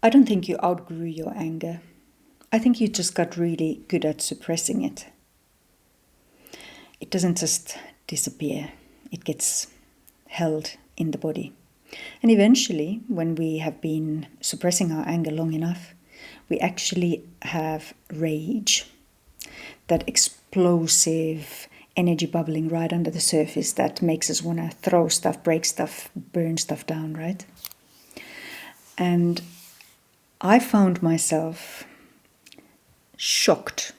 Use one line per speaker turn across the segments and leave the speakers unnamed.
I don't think you outgrew your anger. I think you just got really good at suppressing it. It doesn't just disappear, it gets held in the body. And eventually, when we have been suppressing our anger long enough, we actually have rage, that explosive energy bubbling right under the surface that makes us want to throw stuff, break stuff, burn stuff down, right? And I found myself shocked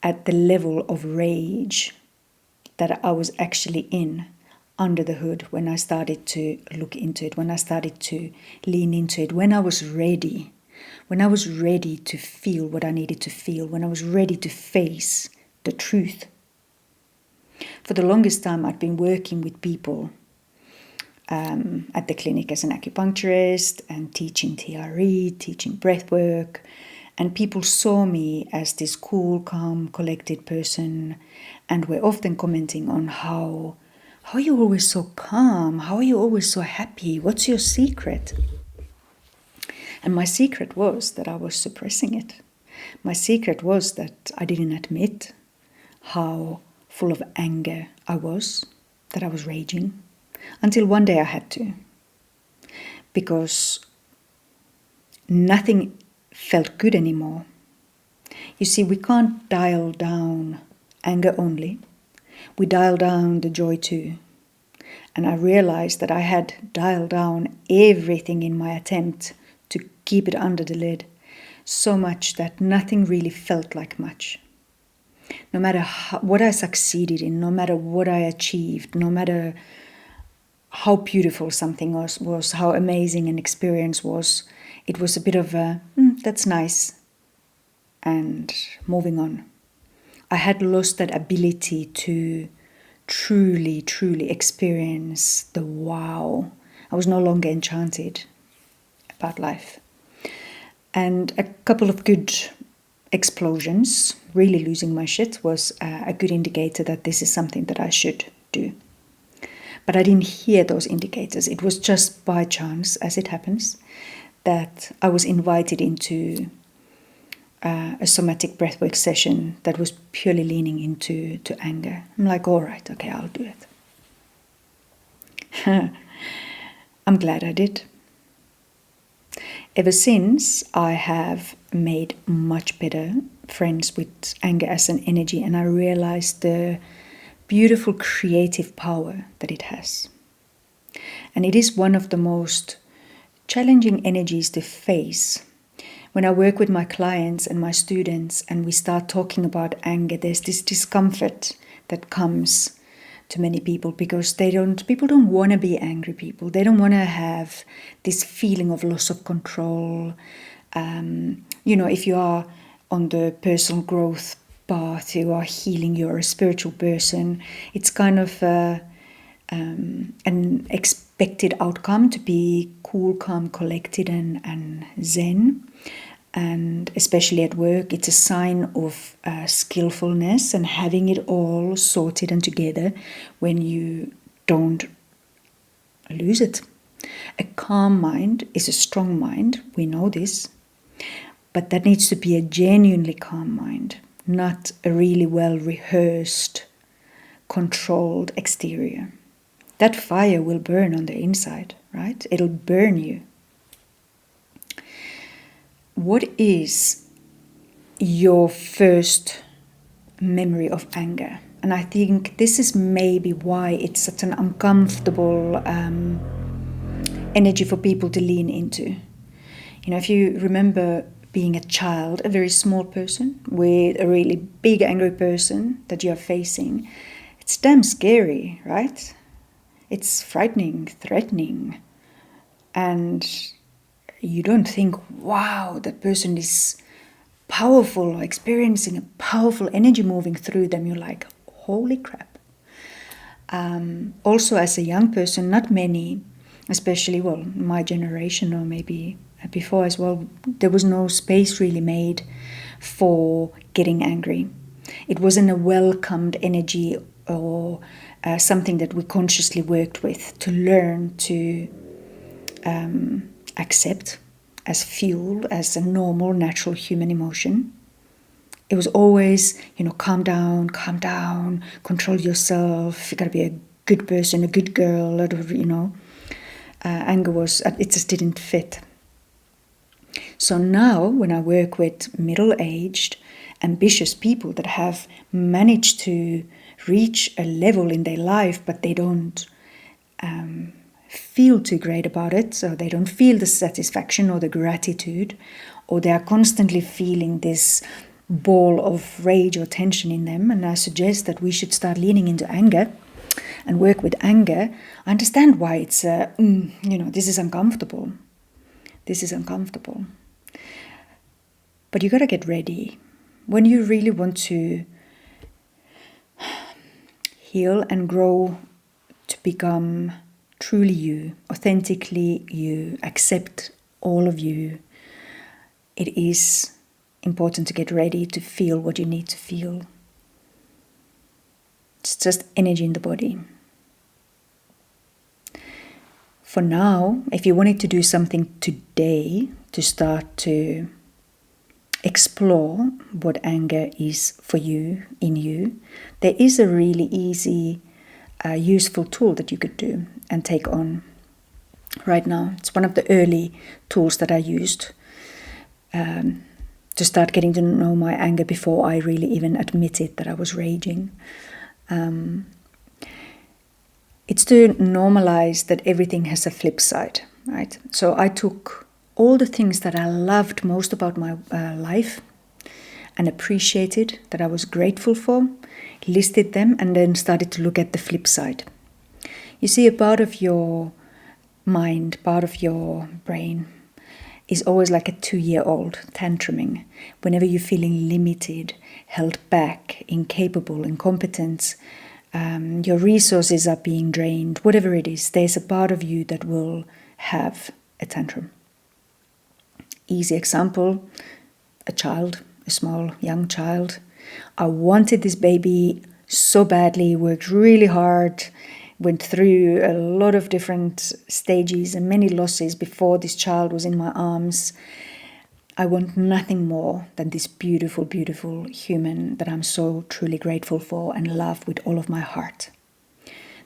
at the level of rage that I was actually in under the hood when I started to look into it, when I started to lean into it, when I was ready to feel what I needed to feel, when I was ready to face the truth. For the longest time, I'd been working with people at the clinic as an acupuncturist and teaching TRE, teaching breathwork, and people saw me as this cool, calm, collected person and were often commenting on how are you always so calm? How are you always so happy? What's your secret? And my secret was that I was suppressing it. My secret was that I didn't admit how full of anger I was, that I was raging, until one day I had to. Because nothing felt good anymore. You see, we can't dial down anger only. We dial down the joy too. And I realized that I had dialed down everything in my attempt to keep it under the lid, so much that nothing really felt like much. No matter what I succeeded in, no matter what I achieved, no matter how beautiful something was, how amazing an experience was, it was a bit of a, that's nice, and moving on. I had lost that ability to truly, truly experience the wow. I was no longer enchanted about life. And a couple of good explosions, really losing my shit, was a good indicator that this is something that I should do. But I didn't hear those indicators. It was just by chance, as it happens, that I was invited into a somatic breathwork session that was purely leaning into anger. I'm like, all right, okay, I'll do it. I'm glad I did. Ever since, I have made much better friends with anger as an energy, and I realized the beautiful creative power that it has. And it is one of the most challenging energies to face. When I work with my clients and my students and we start talking about anger, there's this discomfort that comes to many people because people don't want to be angry people. They don't want to have this feeling of loss of control. If you are on the personal growth path, you are healing, you're a spiritual person, it's kind of an expected outcome to be cool, calm, collected, and zen. And especially at work, it's a sign of skillfulness and having it all sorted and together when you don't lose it. A calm mind is a strong mind, we know this, but that needs to be a genuinely calm mind, not a really well rehearsed, controlled exterior. That fire will burn on the inside, right? It'll burn you. What is your first memory of anger? And I think this is maybe why it's such an uncomfortable energy for people to lean into. If you remember being a child, a very small person with a really big angry person that you're facing, it's damn scary, right? It's frightening, threatening, and you don't think, wow, that person is powerful, experiencing a powerful energy moving through them. You're like, holy crap. Also, as a young person, not many, especially, my generation or maybe before as well, there was no space really made for getting angry. It wasn't a welcomed energy or something that we consciously worked with to learn to accept as fuel, as a normal, natural human emotion. It was always, calm down, control yourself, you gotta be a good person, a good girl, anger it just didn't fit. So now when I work with middle-aged, ambitious people that have managed to reach a level in their life, but they don't feel too great about it, so they don't feel the satisfaction or the gratitude, or they are constantly feeling this ball of rage or tension in them, and I suggest that we should start leaning into anger and work with anger. I understand why it's, this is uncomfortable. This is uncomfortable. But you got to get ready. When you really want to heal and grow to become truly you, authentically you, accept all of you, it is important to get ready to feel what you need to feel. It's just energy in the body. For now, if you wanted to do something today to start to explore what anger is for you, in you, there is a really easy, useful tool that you could do and take on right now. It's one of the early tools that I used to start getting to know my anger before I really even admitted that I was raging. It's to normalize that everything has a flip side, right? So I took all the things that I loved most about my life and appreciated, that I was grateful for, listed them, and then started to look at the flip side. You see, a part of your mind, part of your brain is always like a 2-year-old tantruming. Whenever you're feeling limited, held back, incapable, incompetent, your resources are being drained, whatever it is, there's a part of you that will have a tantrum. Easy example, a child, a small young child. I wanted this baby so badly, worked really hard, went through a lot of different stages and many losses before this child was in my arms. I want nothing more than this beautiful, beautiful human that I'm so truly grateful for and love with all of my heart.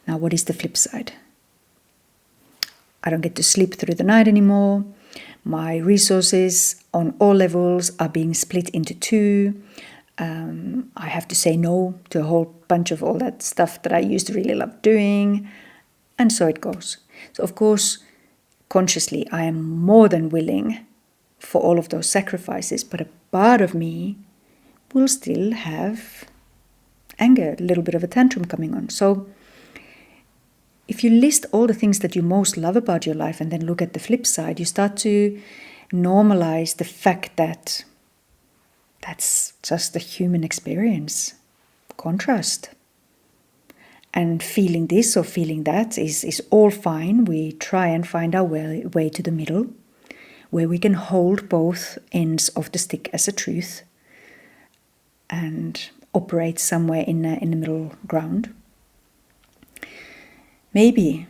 Now, what is the flip side? I don't get to sleep through the night anymore. My resources on all levels are being split into 2. I have to say no to a whole bunch of all that stuff that I used to really love doing. And so it goes. So, of course, consciously, I am more than willing for all of those sacrifices, but a part of me will still have anger, a little bit of a tantrum coming on. So if you list all the things that you most love about your life and then look at the flip side, you start to normalize the fact that that's just the human experience. Contrast. And feeling this or feeling that is all fine. We try and find our way to the middle, where we can hold both ends of the stick as a truth and operate somewhere in the middle ground. Maybe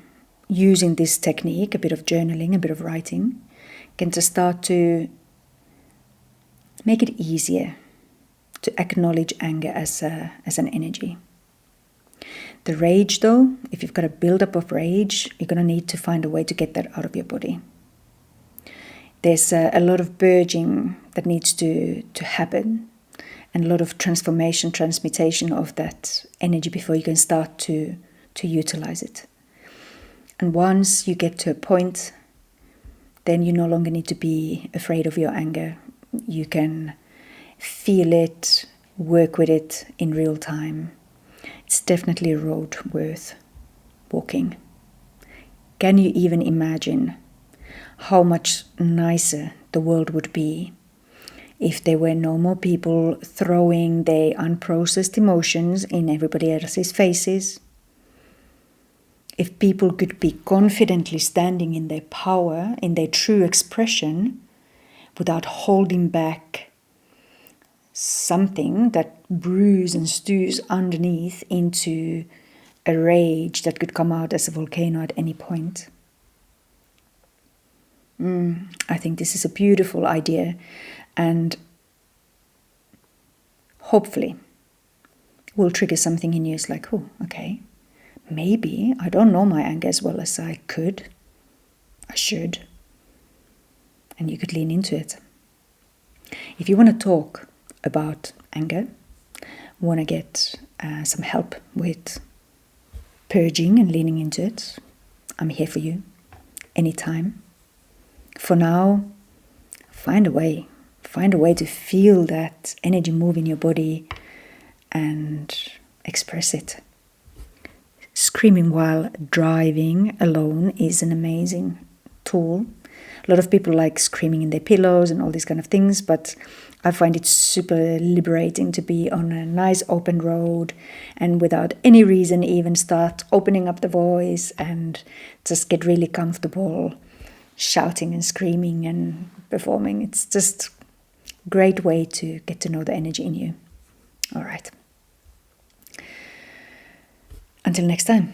using this technique, a bit of journaling, a bit of writing, can just start to make it easier to acknowledge anger as an energy. The rage, though, if you've got a buildup of rage, you're going to need to find a way to get that out of your body. There's a lot of purging that needs to happen, and a lot of transformation, transmutation of that energy before you can start to utilize it. And once you get to a point, then you no longer need to be afraid of your anger. You can feel it, work with it in real time. It's definitely a road worth walking. Can you even imagine how much nicer the world would be if there were no more people throwing their unprocessed emotions in everybody else's faces? If people could be confidently standing in their power, in their true expression, without holding back something that brews and stews underneath into a rage that could come out as a volcano at any point. I think this is a beautiful idea, and hopefully will trigger something in you. It's like, oh, okay, maybe I don't know my anger as well as I could. I should. And you could lean into it. If you want to talk about anger, want to get some help with purging and leaning into it, I'm here for you anytime. For now, find a way to feel that energy move in your body and express it. Screaming while driving alone is an amazing tool. A lot of people like screaming in their pillows and all these kind of things, but I find it super liberating to be on a nice open road and without any reason even start opening up the voice and just get really comfortable shouting and screaming and performing. It's just a great way to get to know the energy in you. All right. Until next time.